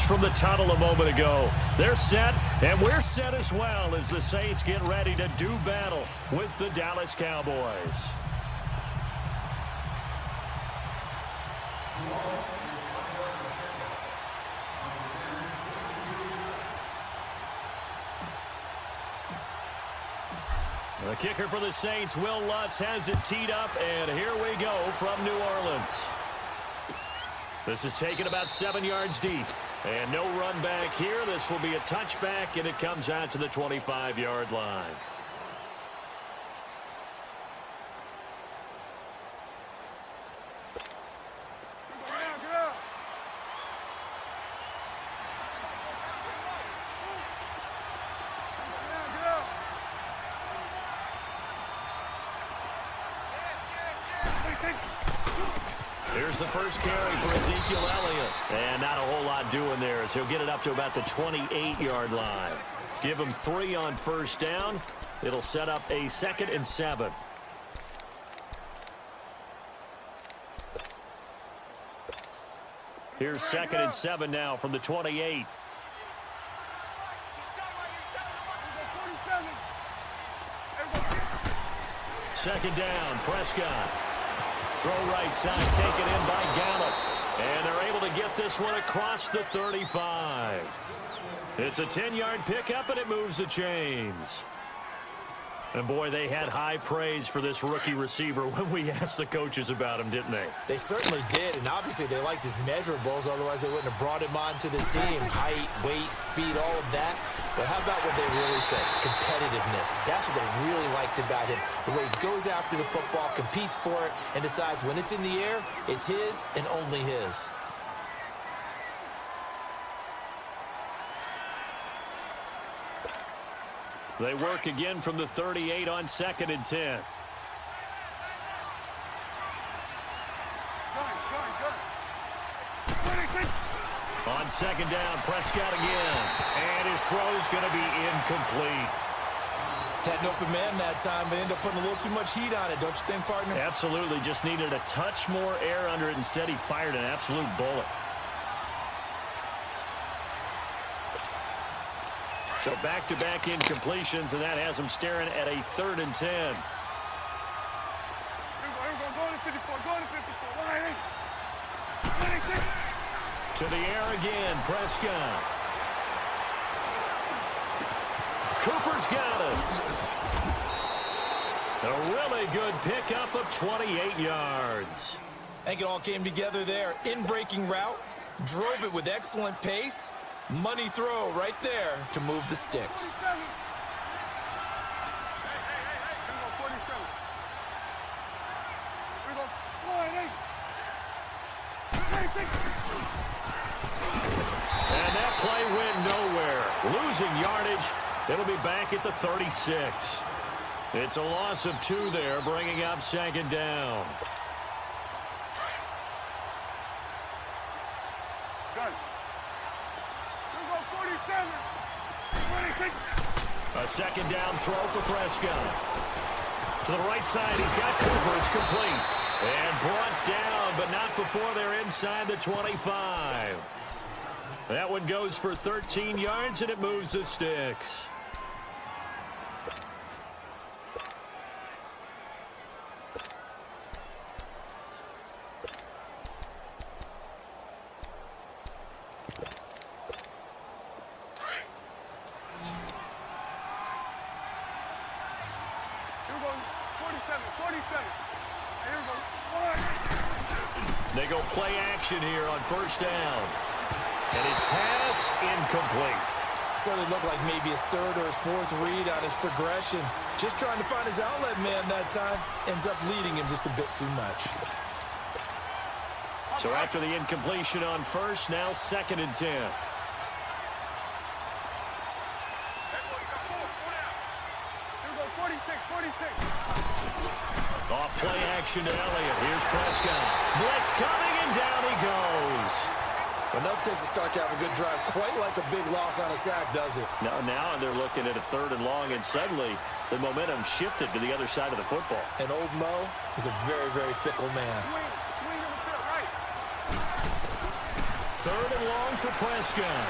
from the tunnel a moment ago. They're set, and we're set as well as the Saints get ready to do battle with the Dallas Cowboys. The kicker for the Saints, Will Lutz, has it teed up, and here we go from New Orleans. This is taken about 7 yards deep, and no run back here. This will be a touchback, and it comes out to the 25-yard line. Here's the first carry for Ezekiel Elliott. And not a whole lot doing there as he'll get it up to about the 28-yard line. Give him 3 on first down. It'll set up a 2nd and 7. Here's 2nd and 7 now from the 28. Second down, Prescott. Throw right side, taken in by Gallup. And they're able to get this one across the 35. It's a 10-yard pickup, and it moves the chains. And, boy, they had high praise for this rookie receiver when we asked the coaches about him, didn't they? They certainly did, and obviously they liked his measurables. Otherwise, they wouldn't have brought him onto the team. Height, weight, speed, all of that. But how about what they really said? Competitiveness. That's what they really liked about him. The way he goes after the football, competes for it, and decides when it's in the air, it's his and only his. They work again from the 38 on 2nd and 10. On 2nd down, Prescott again. And his throw's going to be incomplete. Had an open man that time, but ended up putting a little too much heat on it, don't you think, partner? Absolutely. Just needed a touch more air under it. Instead, he fired an absolute bullet. So back-to-back incompletions, and that has him staring at a 3rd and 10. To the air again, Prescott. Cooper's got it. A really good pickup of 28 yards. I think it all came together there. In-breaking route, drove it with excellent pace. Money throw right there to move the sticks. And that play went nowhere. Losing yardage. It'll be back at the 36. It's a loss of 2 there, bringing up 2nd down. A 2nd down throw for Prescott. To the right side, he's got Cooper. It's complete. And brought down, but not before they're inside the 25. That one goes for 13 yards, and it moves the sticks. They go play action here on first down. And his pass incomplete. Certainly looked like maybe his 3rd or his 4th read on his progression. Just trying to find his outlet man that time. Ends up leading him just a bit too much. So after the incompletion on first, now 2nd and 10. Off play action to Elliott. Here's Prescott. Blitz coming, and down he goes. Enough takes to start to have a good drive. Quite like a big loss on a sack, does it? Now they're looking at a 3rd and long, and suddenly the momentum shifted to the other side of the football. And old Mo is a very, very fickle man. 3rd and long for Prescott.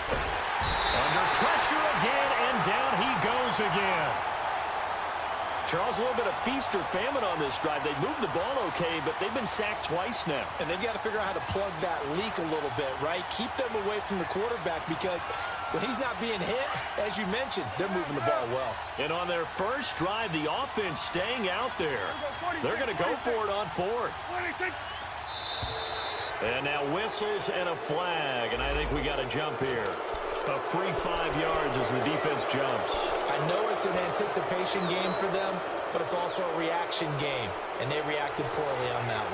Under pressure again, and down he goes again. Charles, a little bit of feast or famine on this drive. They moved the ball okay, but they've been sacked twice now. And they've got to figure out how to plug that leak a little bit, right? Keep them away from the quarterback, because when he's not being hit, as you mentioned, they're moving the ball well. And on their first drive, the offense staying out there. They're going to go for it on 4th. And now whistles and a flag, and I think we got a jump here. A free 5 yards as the defense jumps. I know it's an anticipation game for them, but it's also a reaction game, and they reacted poorly on that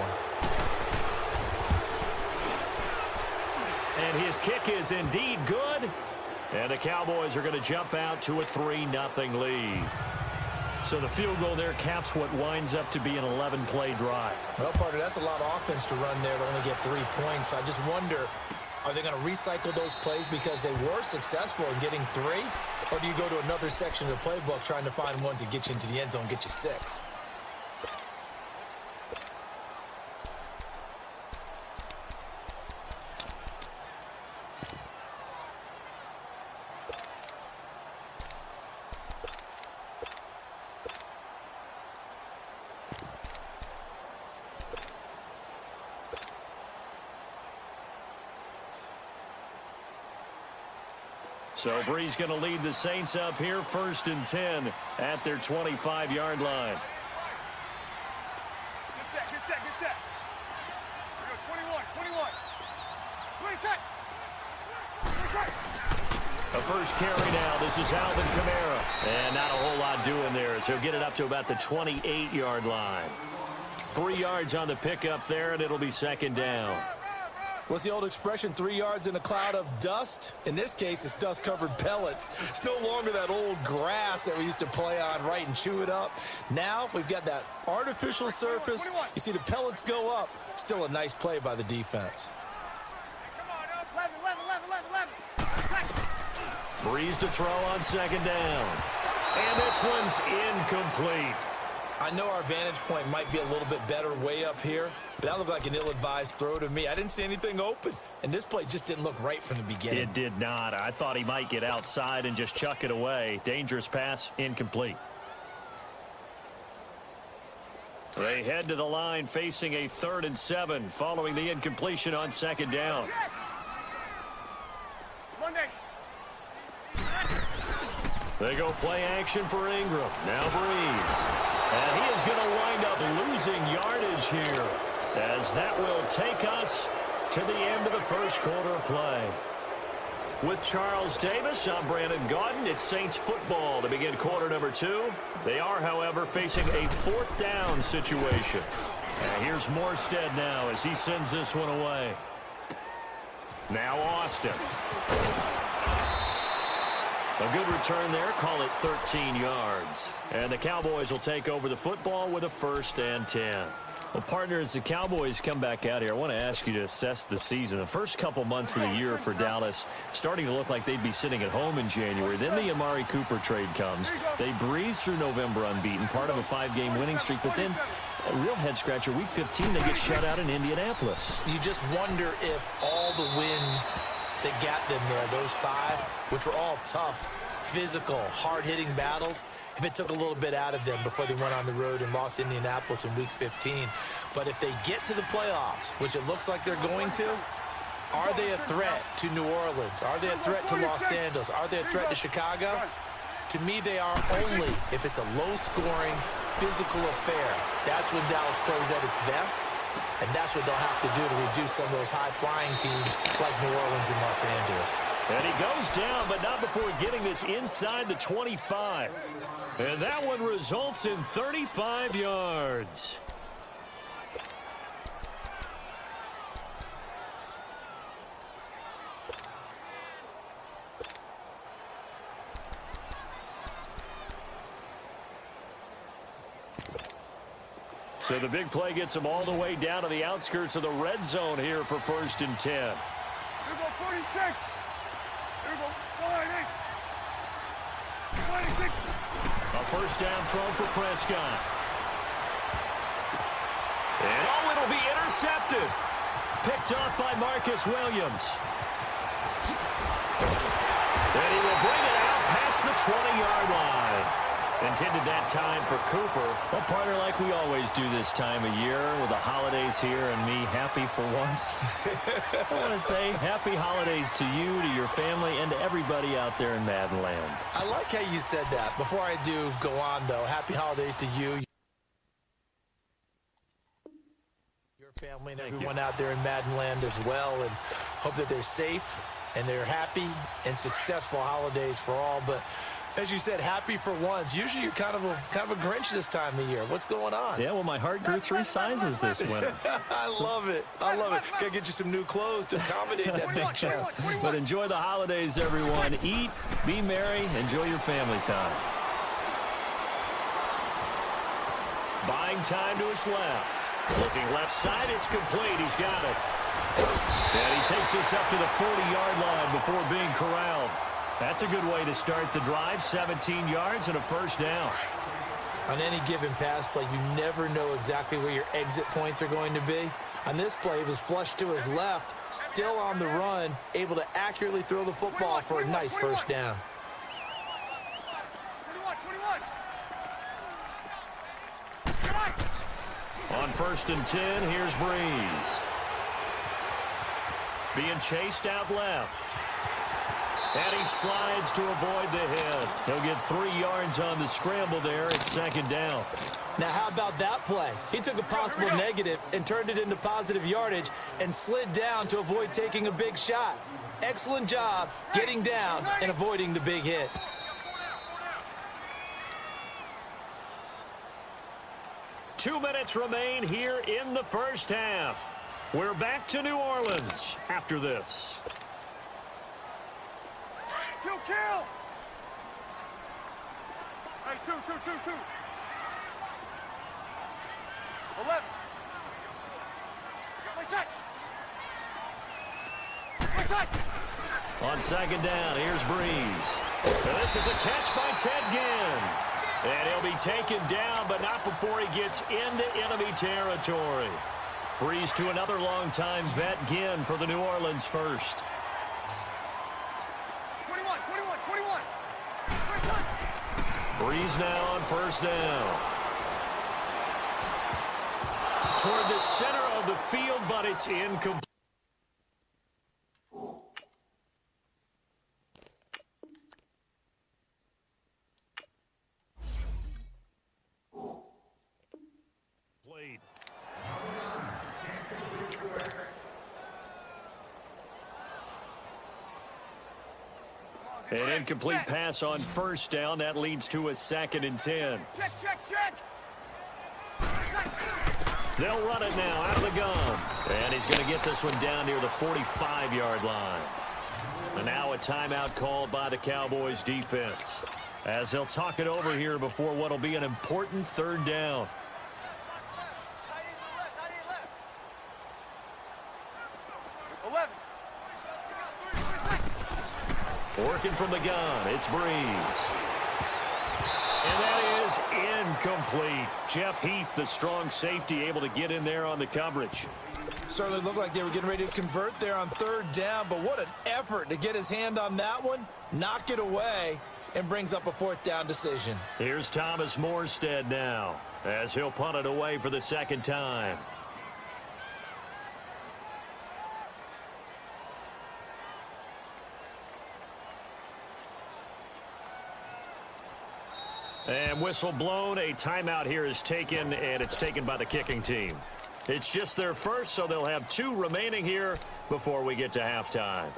one. And his kick is indeed good, and the Cowboys are going to jump out to a 3-0 lead. So the field goal there caps what winds up to be an 11-play drive. Well, partner, that's a lot of offense to run there to only get 3 points. I just wonder, are they going to recycle those plays because they were successful in getting 3? Or do you go to another section of the playbook trying to find ones that get you into the end zone, get you 6? So Bree's going to lead the Saints up here, 1st and 10 at their 25-yard line. Get set. 21. 20. A first carry now. This is Alvin Kamara. And not a whole lot doing there as he'll get it up to about the 28-yard line. 3 yards on the pickup there, and it'll be 2nd down. What's the old expression, 3 yards in a cloud of dust? In this case, it's dust-covered pellets. It's no longer that old grass that we used to play on, right, and chew it up. Now we've got that artificial surface. You see the pellets go up. Still a nice play by the defense. Come on, 11. Breeze to throw on 2nd down. And this one's incomplete. I know our vantage point might be a little bit better way up here, but that looked like an ill-advised throw to me. I didn't see anything open, and this play just didn't look right from the beginning. It did not. I thought he might get outside and just chuck it away. Dangerous pass, incomplete. They head to the line facing a 3rd and 7 following the incompletion on 2nd down. Monday. They go play action for Ingram. Now Breeze. And he is going to wind up losing yardage here, as that will take us to the end of the first quarter of play. With Charles Davis, I'm Brandon Gaudin. It's Saints football to begin quarter number 2. They are, however, facing a 4th down situation. And here's Morstead now as he sends this one away. Now Austin. A good return there, call it 13 yards. And the Cowboys will take over the football with a 1st and 10. Well, partner, as the Cowboys come back out here, I want to ask you to assess the season. The first couple months of the year for Dallas starting to look like they'd be sitting at home in January. Then the Amari Cooper trade comes. They breeze through November unbeaten, part of a 5-game winning streak. But then a real head-scratcher, Week 15, they get shut out in Indianapolis. You just wonder if all the wins that got them there, those 5, which were all tough, physical, hard-hitting battles, if it took a little bit out of them before they went on the road and lost Indianapolis in Week 15. But if they get to the playoffs, which it looks like they're going to, are they a threat to New Orleans? Are they a threat to Los Angeles? Are they a threat to Chicago? To me, they are only if it's a low-scoring, physical affair. That's when Dallas plays at its best. And that's what they'll have to do to reduce some of those high-flying teams like New Orleans and Los Angeles. And he goes down, but not before getting this inside the 25. And that one results in 35 yards. So the big play gets them all the way down to the outskirts of the red zone here for 1st and 10. Here we go, 46. Here we go, 26. A 1st down throw for Prescott. And it'll be intercepted. Picked off by Marcus Williams. And he will bring it out past the 20-yard line. Intended that time for Cooper. Well, partner, like we always do this time of year with the holidays here and me happy for once. I want to say happy holidays to you, to your family, and to everybody out there in Madden Land. I like how you said that. Before I do go on, though, happy holidays to you, your family, and everyone out there in Madden Land as well. And hope that they're safe and they're happy and successful holidays for all. But as you said, happy for once. Usually you're kind of a Grinch this time of year. What's going on? Yeah, well, my heart grew 3 sizes this winter. I love it. I love it. Got to get you some new clothes to accommodate that big chest. But enjoy the holidays, everyone. Eat, be merry, enjoy your family time. Buying time to his left. Looking left side, it's complete. He's got it. And he takes this up to the 40-yard line before being corralled. That's a good way to start the drive. 17 yards and a first down. On any given pass play, you never know exactly where your exit points are going to be. On this play, he was flushed to his left, still on the run, able to accurately throw the football for a nice first down. 21. On 1st and 10, here's Breeze. Being chased out left. And he slides to avoid the hit. He'll get 3 yards on the scramble there. It's 2nd down. Now, how about that play? He took a possible negative and turned it into positive yardage and slid down to avoid taking a big shot. Excellent job getting down and avoiding the big hit. Two minutes remain here in the first half. We're back to New Orleans after this. Kill! Hey, two. 11. Play set. On 2nd down, here's Breeze. So this is a catch by Ted Ginn. And he'll be taken down, but not before he gets into enemy territory. Breeze to another longtime vet, Ginn, for the New Orleans first. 21. Breeze now on 1st down. Toward the center of the field, but it's incomplete. An incomplete pass on 1st down. That leads to a 2nd and 10. Check. They'll run it now out of the gun. And he's going to get this one down near the 45-yard line. And now a timeout called by the Cowboys defense, as they'll talk it over here before what will be an important 3rd down. Working from the gun, it's Breeze. And that is incomplete. Jeff Heath, the strong safety, able to get in there on the coverage. Certainly looked like they were getting ready to convert there on 3rd down, but what an effort to get his hand on that one, knock it away, and brings up a 4th down decision. Here's Thomas Morstead now, as he'll punt it away for the 2nd time. And whistle blown. A timeout here is taken, and it's taken by the kicking team. It's just their first, so they'll have 2 remaining here before we get to halftime.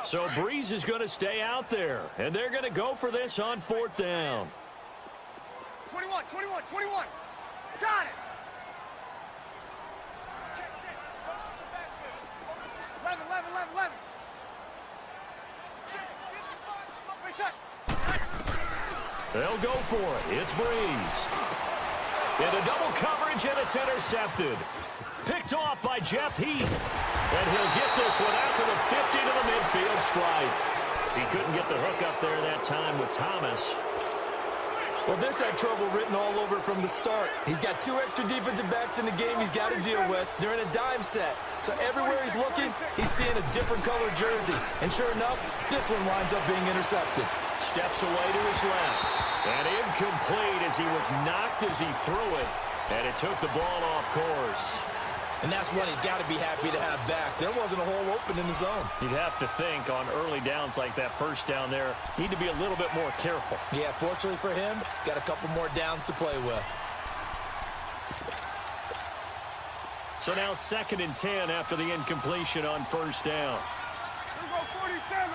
So Breeze is going to stay out there, and they're going to go for this on 4th down. 21. Got it. 11. They'll go for it. It's Breeze. Into double coverage, and it's intercepted. Picked off by Jeff Heath. And he'll get this one out to the 50 to the midfield stripe. He couldn't get the hook up there that time with Thomas. Well, this had trouble written all over it from the start. He's got 2 extra defensive backs in the game he's got to deal with. They're in a dime set. So everywhere he's looking, he's seeing a different colored jersey. And sure enough, this one winds up being intercepted. Steps away to his left. And incomplete as he was knocked as he threw it. And it took the ball off course. And that's one he's got to be happy to have back. There wasn't a hole open in the zone. You'd have to think on early downs like that first down there, need to be a little bit more careful. Yeah, fortunately for him, got a couple more downs to play with. So now 2nd and 10 after the incompletion on first down. Here we go, 47.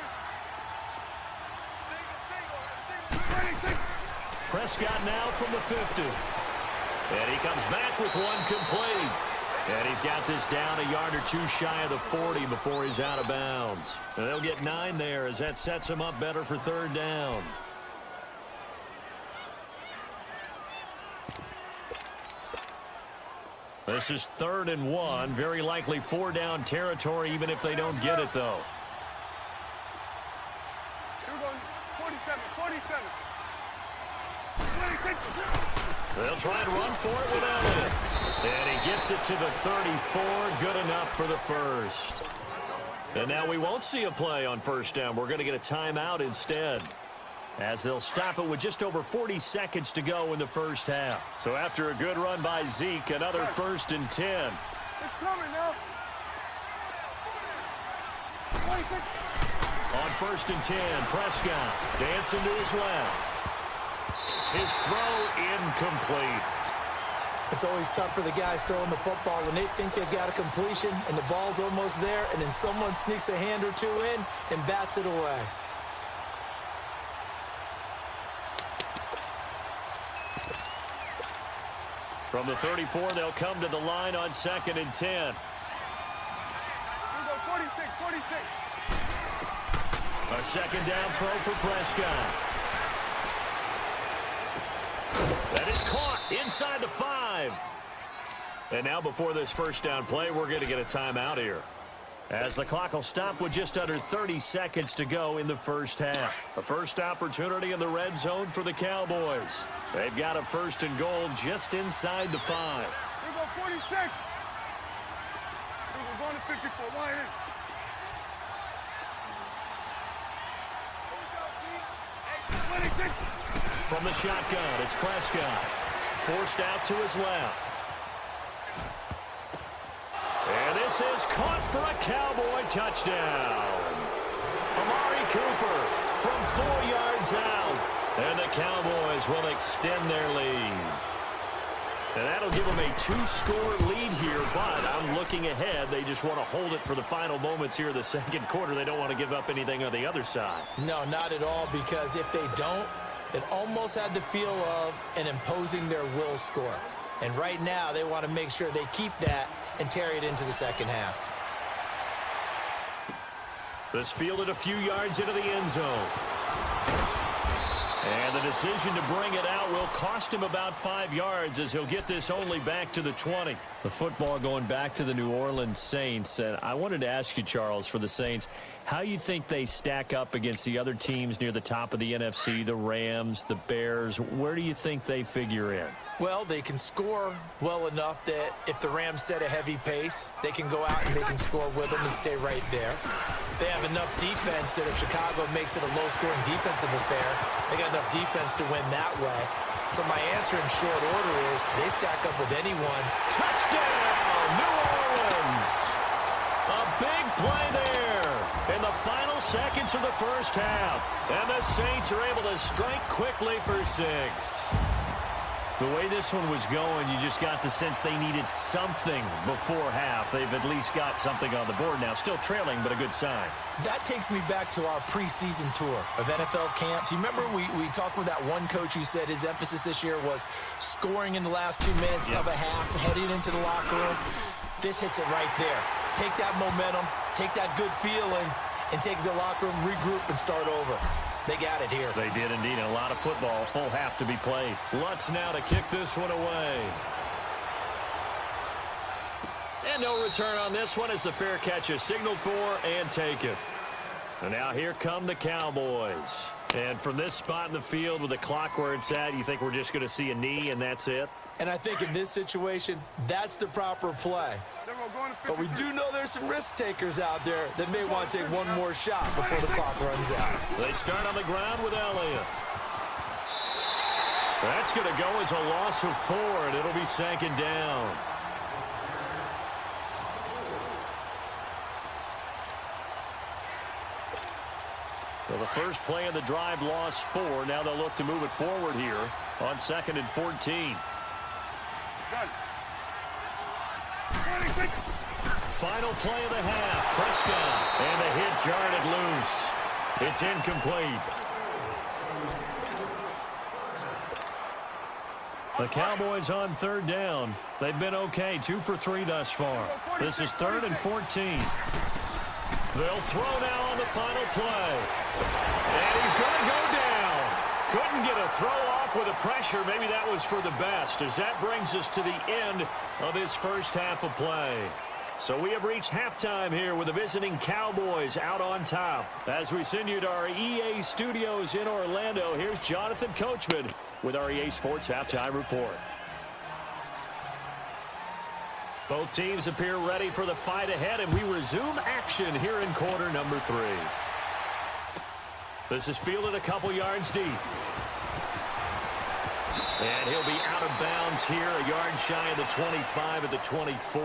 Prescott now from the 50. And he comes back with one complete. And he's got this down a yard or 2 shy of the 40 before he's out of bounds. And they'll get 9 there as that sets him up better for 3rd down. This is 3rd and 1. Very likely 4-down territory even if they don't get it, though. Here we go, 47, 47. 26. They'll try and run for it without it. And he gets it to the 34. Good enough for the first. And now we won't see a play on first down. We're going to get a timeout instead, as they'll stop it with just over 40 seconds to go in the first half. So after a good run by Zeke, another 1st and 10. It's coming now. 26. On 1st and 10, Prescott dancing to his left. His throw incomplete. It's always tough for the guys throwing the football when they think they've got a completion and the ball's almost there, and then someone sneaks a hand or 2 in and bats it away. From the 34, they'll come to the line on 2nd and 10. Here we go, 46, 46. A 2nd down throw for Prescott. That is caught inside the 5. And now before this first down play, we're going to get a timeout here, as the clock will stop with just under 30 seconds to go in the first half. A first opportunity in the red zone for the Cowboys. They've got a 1st and goal just inside the 5. Here we go, 46. Here we go, going to 54. Line in. From the shotgun, it's Prescott. Forced out to his left. And this is caught for a Cowboy touchdown. Amari Cooper from 4 yards out. And the Cowboys will extend their lead. And that'll give them a 2-score lead here, but I'm looking ahead. They just want to hold it for the final moments here of the 2nd quarter. They don't want to give up anything on the other side. No, not at all, because if they don't, it almost had the feel of an imposing their will score. And right now, they want to make sure they keep that and carry it into the 2nd half. This fielded a few yards into the end zone. And the decision to bring it out will cost him about 5 yards, as he'll get this only back to the 20. The football going back to the New Orleans Saints. And I wanted to ask you, Charles, for the Saints, how you think they stack up against the other teams near the top of the NFC, the Rams, the Bears. Where do you think they figure in? Well, they can score well enough that if the Rams set a heavy pace, they can go out and they can score with them and stay right there. They have enough defense that if Chicago makes it a low-scoring defensive affair, they got enough defense to win that way. So my answer in short order is they stack up with anyone. Touchdown, New Orleans! A big play there in the final seconds of the first half. And the Saints are able to strike quickly for 6. The way this one was going, you just got the sense they needed something before half. They've at least got something on the board now. Still trailing, but a good sign. That takes me back to our preseason tour of NFL camps. You remember we talked with that one coach who said his emphasis this year was scoring in the last 2 minutes of a half, heading into the locker room. This hits it right there. Take that momentum, take that good feeling, and take the locker room, regroup, and start over. They got it here. They did indeed. A lot of football, full half to be played. Lutz now to kick this one away. And no return on this one as the fair catch is signaled for and taken. And now here come the Cowboys. And from this spot in the field with the clock where it's at, you think we're just going to see a knee and that's it? And I think in this situation, that's the proper play. But we do know there's some risk takers out there that may want to take one more shot before the clock runs out. They start on the ground with Elliott. That's going to go as a loss of 4, and it'll be second down. Well, the first play of the drive lost 4. Now they'll look to move it forward here on 2nd and 14. Final play of the half. Prescott. And the hit jarred loose. It's incomplete. The Cowboys on 3rd down. They've been okay. 2 for 3 thus far. This is 3rd and 14. They'll throw now on the final play. And he's going to go down. Couldn't get a throw off with the pressure. Maybe that was for the best, as that brings us to the end of his first half of play. So we have reached halftime here with the visiting Cowboys out on top. As we send you to our EA studios in Orlando, here's Jonathan Coachman with our EA Sports Halftime Report. Both teams appear ready for the fight ahead, and we resume action here in quarter number 3. This is fielded a couple yards deep. And he'll be out of bounds here, a yard shy of the 25 at the 24.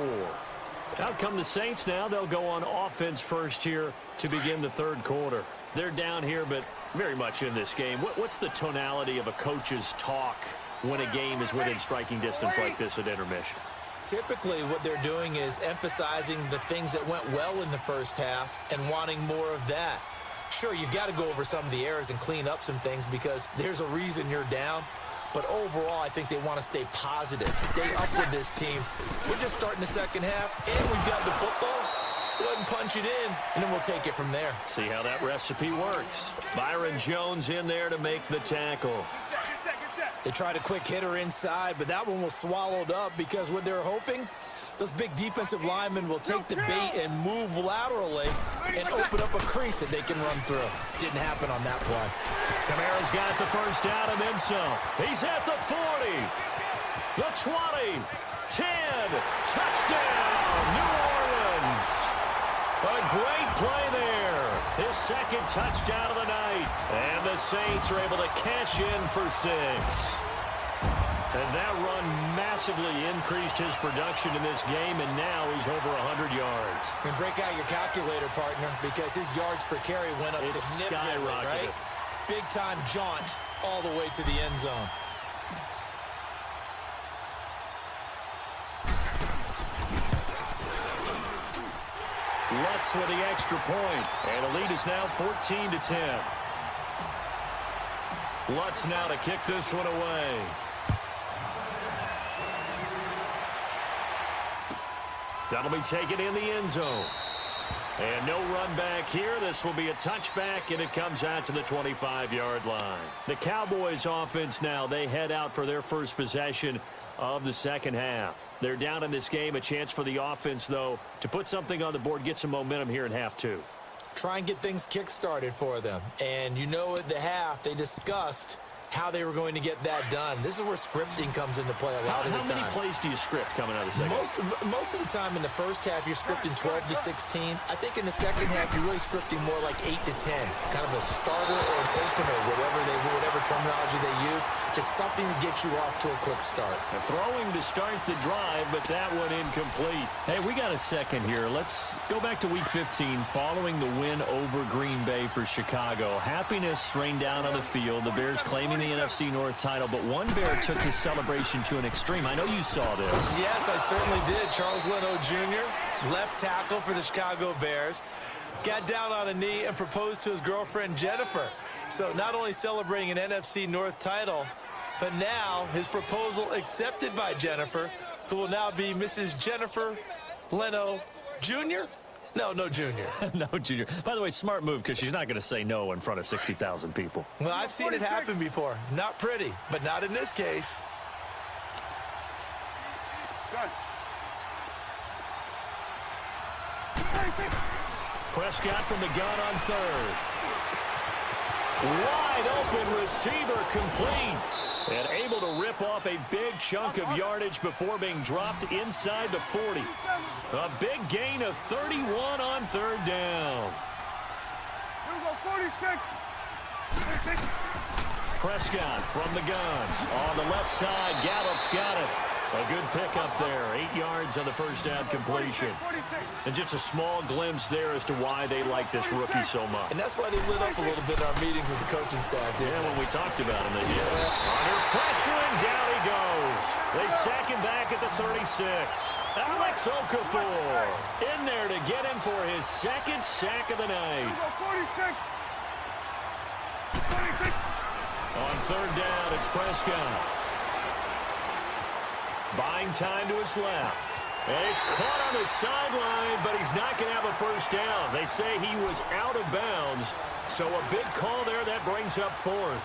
Out come the Saints now. They'll go on offense first here to begin the 3rd quarter. They're down here, but very much in this game. What's the tonality of a coach's talk when a game is within striking distance like this at intermission? Typically, what they're doing is emphasizing the things that went well in the first half and wanting more of that. Sure, you've got to go over some of the errors and clean up some things because there's a reason you're down. But overall, I think they want to stay positive, stay up with this team. We're just starting the second half, and we've got the football. Let's go ahead and punch it in, and then we'll take it from there. See how that recipe works. Byron Jones in there to make the tackle. They tried a quick hitter inside, but that one was swallowed up because what they're hoping, those big defensive linemen will take the bait and move laterally and open up a crease that they can run through. Didn't happen on that play. Kamara's got the first down and then some. He's at the 40, the 20, 10, touchdown, New Orleans. A great play there. His 2nd touchdown of the night. And the Saints are able to cash in for 6. And that run massively increased his production in this game, and now he's over 100 yards. And break out your calculator, partner, because his yards per carry went up significantly, right? Big-time jaunt all the way to the end zone. Lutz with the extra point, and the lead is now 14-10. Lutz now to kick this one away. That'll be taken in the end zone. And no run back here. This will be a touchback, and it comes out to the 25-yard line. The Cowboys offense now, they head out for their first possession of the second half. They're down in this game. A chance for the offense, though, to put something on the board, get some momentum here in half 2. Try and get things kick-started for them. And you know at the half, they discussed how they were going to get that done. This is where scripting comes into play a lot of the time. How many plays do you script coming out of the second? Most of the time in the first half, you're scripting 12 to 16. I think in the second half, you're really scripting more like 8 to 10. Kind of a starter or an opener, whatever terminology they use. Just something to get you off to a quick start. Throwing to start the drive, but that one incomplete. Hey, we got a second here. Let's go back to Week 15 following the win over Green Bay for Chicago. Happiness rained down on the field. The Bears claiming the NFC North title, but one Bear took his celebration to an extreme. I know you saw this. Yes, I certainly did. Charles Leno Jr., left tackle for the Chicago Bears, got down on a knee and proposed to his girlfriend Jennifer. So not only celebrating an NFC North title, but now his proposal accepted by Jennifer, who will now be Mrs. Jennifer Leno Jr. No, Junior. No, Junior. By the way, smart move because she's not going to say no in front of 60,000 people. Well, I've seen it happen before. Not pretty, but not in this case. Done. Prescott from the gun on third. Wide open receiver complete. And able to rip off a big chunk of yardage before being dropped inside the 40. A big gain of 31 on third down. Here we go, 46. 46. Prescott from the gun. On the left side, Gallup's got it. A good pickup there. 8 yards on the first down completion. 46. And just a small glimpse there as to why they like this rookie so much. And that's why they lit up a little bit in our meetings with the coaching staff. Yeah, when we talked about him, they did. Under pressure, and down he goes. They sack him back at the 36. Alex Okafor in there to get him for his second sack of the night. Here we go, 46. 46. On third down, it's Prescott. Buying time to his left. And he's caught on the sideline, but he's not going to have a first down. They say he was out of bounds, so a big call there that brings up fourth.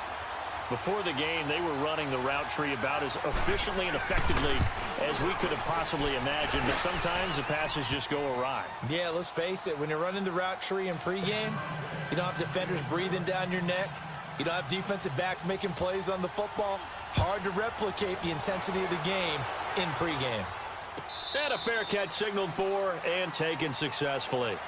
Before the game, they were running the route tree about as efficiently and effectively as we could have possibly imagined, but sometimes the passes just go awry. Yeah, let's face it. When you're running the route tree in pregame, you don't have defenders breathing down your neck. You don't have defensive backs making plays on the football. Hard to replicate the intensity of the game in pregame. And a fair catch signaled for and taken successfully.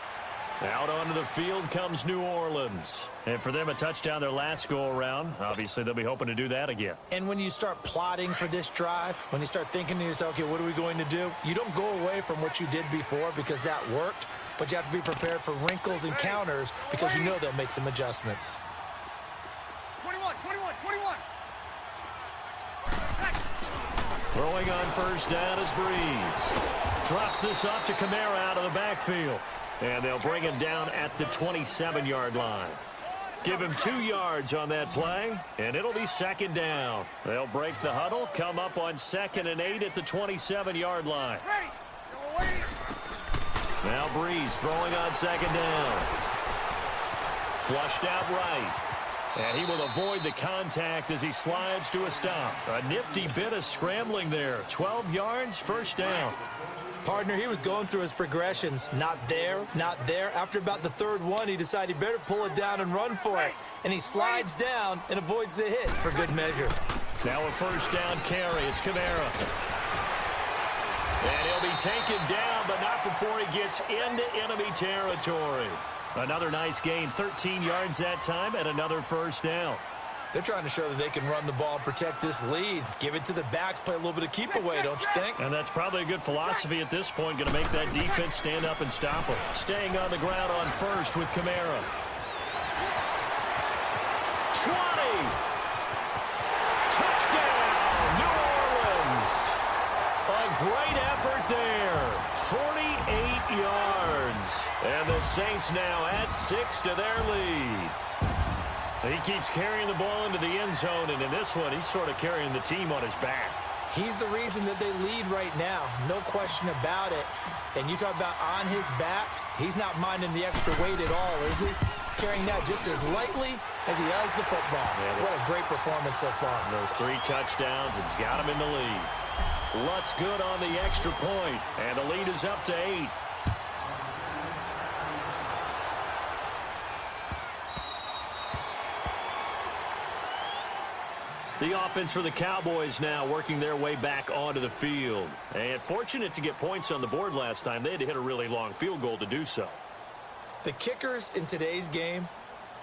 Out onto the field comes New Orleans. And for them, a touchdown their last go-around. Obviously, they'll be hoping to do that again. And when you start plotting for this drive, when you start thinking to yourself, okay, what are we going to do? You don't go away from what you did before because that worked, but you have to be prepared for wrinkles and counters because you know they'll make some adjustments. 21, 21, 21. Throwing on first down is Breeze. Drops this off to Kamara out of the backfield. And they'll bring him down at the 27-yard line. Give him 2 yards on that play, and it'll be second down. They'll break the huddle, come up on 2nd and 8 at the 27-yard line. Now Breeze throwing on 2nd down. Flushed out right. And he will avoid the contact as he slides to a stop. A nifty bit of scrambling there. 12 yards, first down. Partner, he was going through his progressions. Not there, not there. After about the third one, he decided he better pull it down and run for it. And he slides down and avoids the hit for good measure. Now a first down carry. It's Kamara. And he'll be taken down, but not before he gets into enemy territory. Another nice gain, 13 yards that time, and another first down. They're trying to show that they can run the ball and protect this lead. Give it to the backs, play a little bit of keep away, don't you think? And that's probably a good philosophy at this point, going to make that defense stand up and stop them. Staying on the ground on first with Kamara. 20! Touchdown, New Orleans! A great effort there. 48 yards. And the Saints now add 6 to their lead. He keeps carrying the ball into the end zone, and in this one, he's sort of carrying the team on his back. He's the reason that they lead right now. No question about it. And you talk about on his back, he's not minding the extra weight at all, is he? Carrying that just as lightly as he does the football. Yeah, what a great performance so far. Those 3 touchdowns, it's got him in the lead. Lutz good on the extra point, and the lead is up to 8. The offense for the Cowboys now working their way back onto the field. And fortunate to get points on the board last time. They had to hit a really long field goal to do so. The kickers in today's game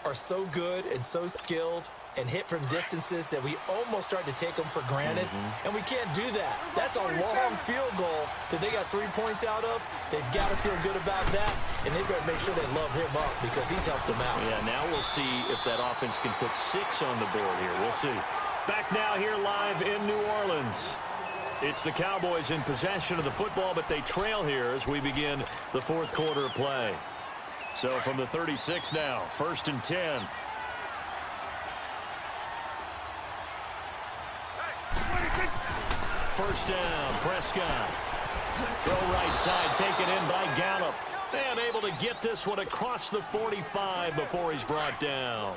are so good and so skilled and hit from distances that we almost start to take them for granted. And we can't do that. That's a long field goal that they got 3 points out of. They've got to feel good about that, and they better make sure they love him up because he's helped them out. Yeah, now we'll see if that offense can put 6 on the board here. We'll see. Back now here live in New Orleans. It's the Cowboys in possession of the football, but they trail here as we begin the fourth quarter of play. So from the 36 now, 1st and 10. First down, Prescott. Throw right side, taken in by Gallup. And able to get this one across the 45 before he's brought down.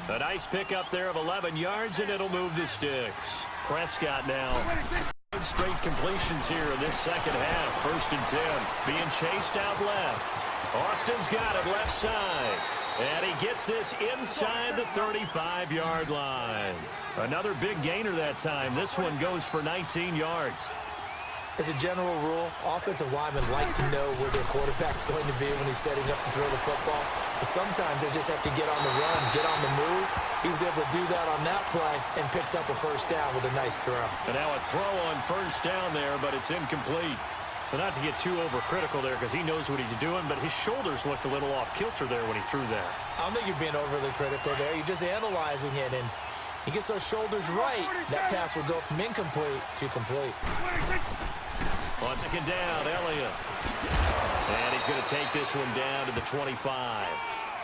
A nice pickup there of 11 yards, and it'll move the sticks. Prescott now. Straight completions here in this second half. 1st and 10. Being chased out left. Austin's got it left side. And he gets this inside the 35-yard line. Another big gainer that time. This one goes for 19 yards. As a general rule, offensive linemen like to know where their quarterback's going to be when he's setting up to throw the football. But sometimes they just have to get on the run, get on the move. He was able to do that on that play and picks up a 1st down with a nice throw. And now a throw on 1st down there, but it's incomplete. But not to get too overcritical there because he knows what he's doing, but his shoulders looked a little off kilter there when he threw that. I don't think you're being overly critical there. You're just analyzing it, and he gets those shoulders right. That pass will go from incomplete to complete. On 2nd down, Elliott. And he's going to take this one down to the 25.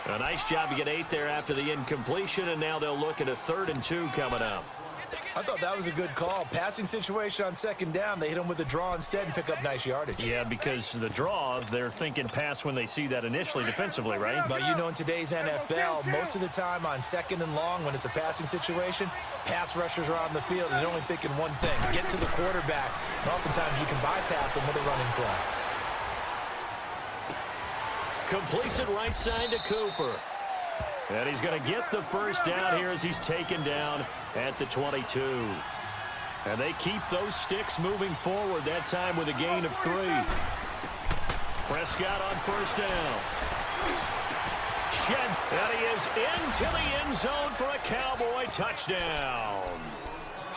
A nice job to get 8 there after the incompletion, and now they'll look at a 3rd and 2 coming up. I thought that was a good call. Passing situation on 2nd down. They hit him with the draw instead and pick up nice yardage. Yeah, because the draw, they're thinking pass when they see that initially defensively, right? But you know, in today's NFL, most of the time on 2nd and long, when it's a passing situation, pass rushers are on the field and they're only thinking one thing, get to the quarterback. And oftentimes you can bypass them with a running play. Completes it right side to Cooper. And he's going to get the 1st down here as he's taken down at the 22. And they keep those sticks moving forward, that time with a gain of 3. Prescott on 1st down. Sheds, and he is into the end zone for a Cowboy touchdown.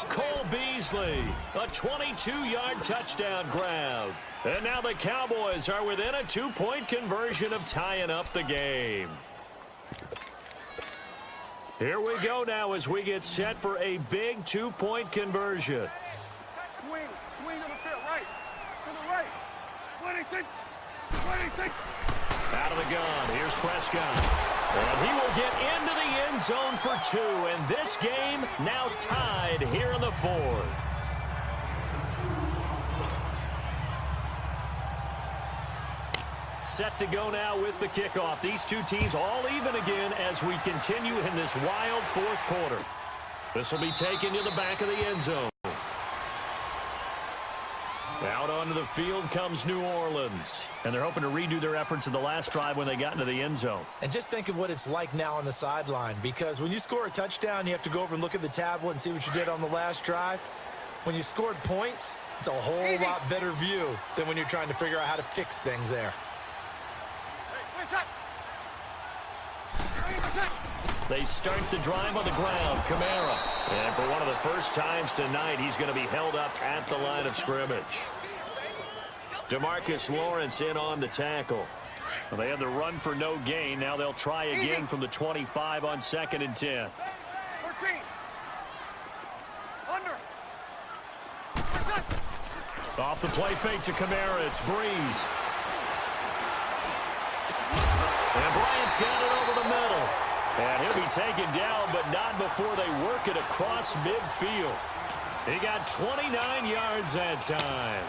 Cole Beasley, a 22-yard touchdown grab. And now the Cowboys are within a 2-point conversion of tying up the game. Here we go now as we get set for a big 2-point conversion. Swing to the field, right. To the right. 26. Out of the gun, here's Prescott. And he will get into the end zone for 2. And this game now tied here in the 4th. Set to go now with the kickoff. These two teams all even again as we continue in this wild 4th quarter. This will be taken to the back of the end zone. Out onto the field comes New Orleans. And they're hoping to redo their efforts in the last drive when they got into the end zone. And just think of what it's like now on the sideline. Because when you score a touchdown, you have to go over and look at the tablet and see what you did on the last drive. When you scored points, it's a whole lot better view than when you're trying to figure out how to fix things there. They start the drive on the ground. Kamara. And for one of the first times tonight, he's going to be held up at the line of scrimmage. DeMarcus Lawrence in on the tackle. Well, they had the run for no gain. Now they'll try again from the 25 on 2nd and 10. 14. Under. Off the play fake to Kamara. It's Breeze. And Bryant's got it over the middle. And he'll be taken down, but not before they work it across midfield. He got 29 yards that time.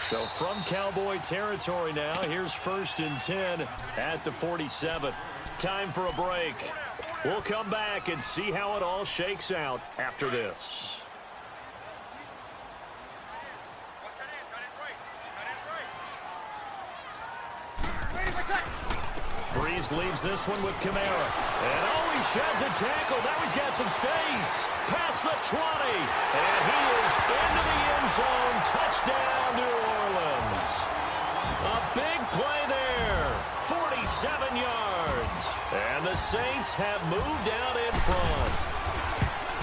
So from Cowboy territory now, here's 1st and 10 at the 47. Time for a break. We'll come back and see how it all shakes out after this. Breeze leaves this one with Kamara. And oh, he sheds a tackle. Now he's got some space. Past the 20. And he is into the end zone. Touchdown, New Orleans. A big play there. 47 yards. And the Saints have moved out in front.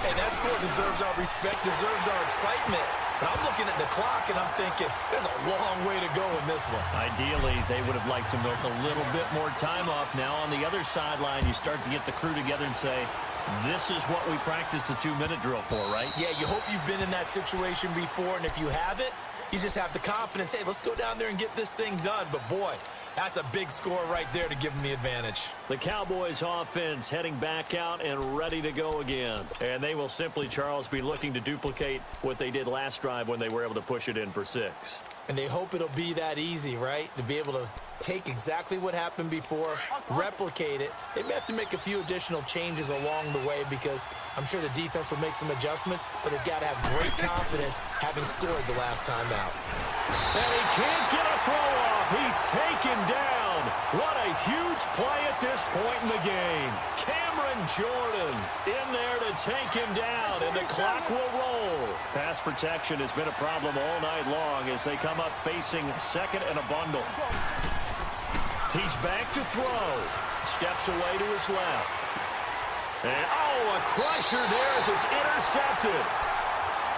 And that score deserves our respect, deserves our excitement. But I'm looking at the clock, and I'm thinking, there's a long way to go in this one. Ideally, they would have liked to milk a little bit more time off. Now on the other sideline, you start to get the crew together and say, this is what we practiced the 2-minute drill for, right? Yeah, you hope you've been in that situation before, and if you haven't, you just have the confidence, hey, let's go down there and get this thing done. But boy, That's a big score right there to give them the advantage. The Cowboys offense heading back out and ready to go again. And they will simply, Charles, be looking to duplicate what they did last drive when they were able to push it in for 6. And they hope it'll be that easy, right? To be able to take exactly what happened before, replicate it. They may have to make a few additional changes along the way because I'm sure the defense will make some adjustments, but they've got to have great confidence having scored the last time out. And he can't get a throw off. He's taken down. What a huge play at this point in the game. Cameron Jordan in there to take him down, and the clock will roll. Pass protection has been a problem all night long as they come up facing second and a bundle. He's back to throw. Steps away to his left. And, oh, a crusher there as it's intercepted.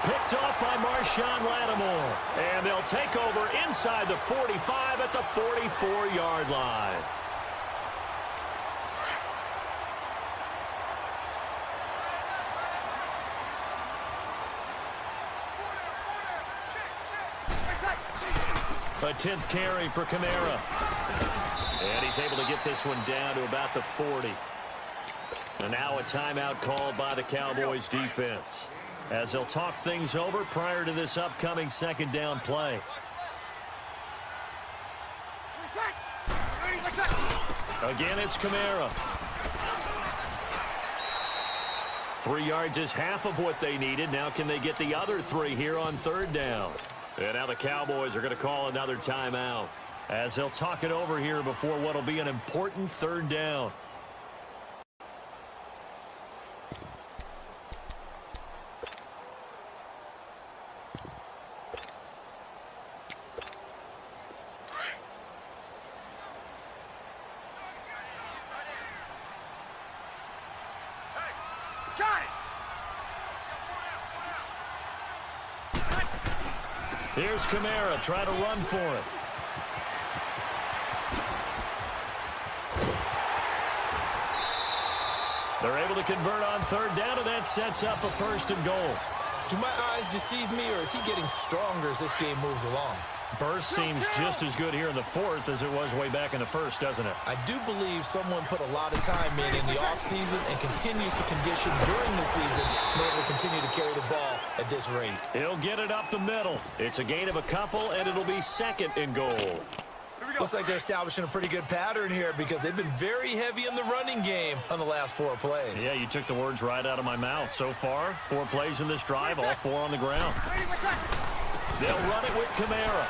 Picked off by Marshawn Lattimore. And they'll take over inside the 45 at the 44-yard line. A 10th carry for Kamara. And he's able to get this one down to about the 40. And now a timeout called by the Cowboys defense, as they'll talk things over prior to this upcoming second down play. Again, it's Kamara. 3 yards is half of what they needed. Now can they get the other 3 here on third down? And now the Cowboys are going to call another timeout, as they'll talk it over here before what will be an important third down. Here's Kamara trying to run for it. They're able to convert on third down, and that sets up a 1st and goal. Do my eyes deceive me, or is he getting stronger as this game moves along? Burst seems just as good here in the 4th as it was way back in the 1st, doesn't it? I do believe someone put a lot of time in the offseason and continues to condition during the season in order to continue to carry the ball at this rate. He'll get it up the middle. It's a gain of a couple, and it'll be 2nd and goal. Looks like they're establishing a pretty good pattern here because they've been very heavy in the running game on the last 4 plays. Yeah, you took the words right out of my mouth. So far, 4 plays in this drive, all 4 on the ground. They'll run it with Kamara.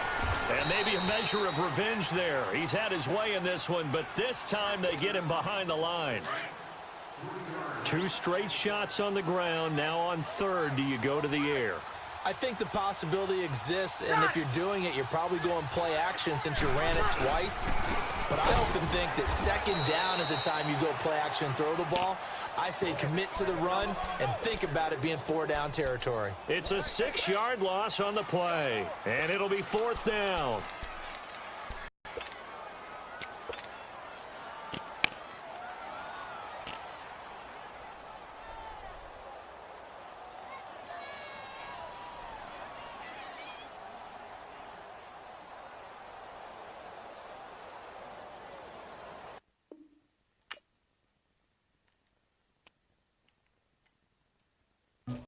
And maybe a measure of revenge there. He's had his way in this one, but this time they get him behind the line. 2 straight shots on the ground. Now on third, do you go to the air? I think the possibility exists, and if you're doing it, you're probably going play action since you ran it twice. But I often think that second down is the time you go play action and throw the ball. I say commit to the run and think about it being 4 down territory. It's a 6-yard loss on the play, and it'll be 4th down.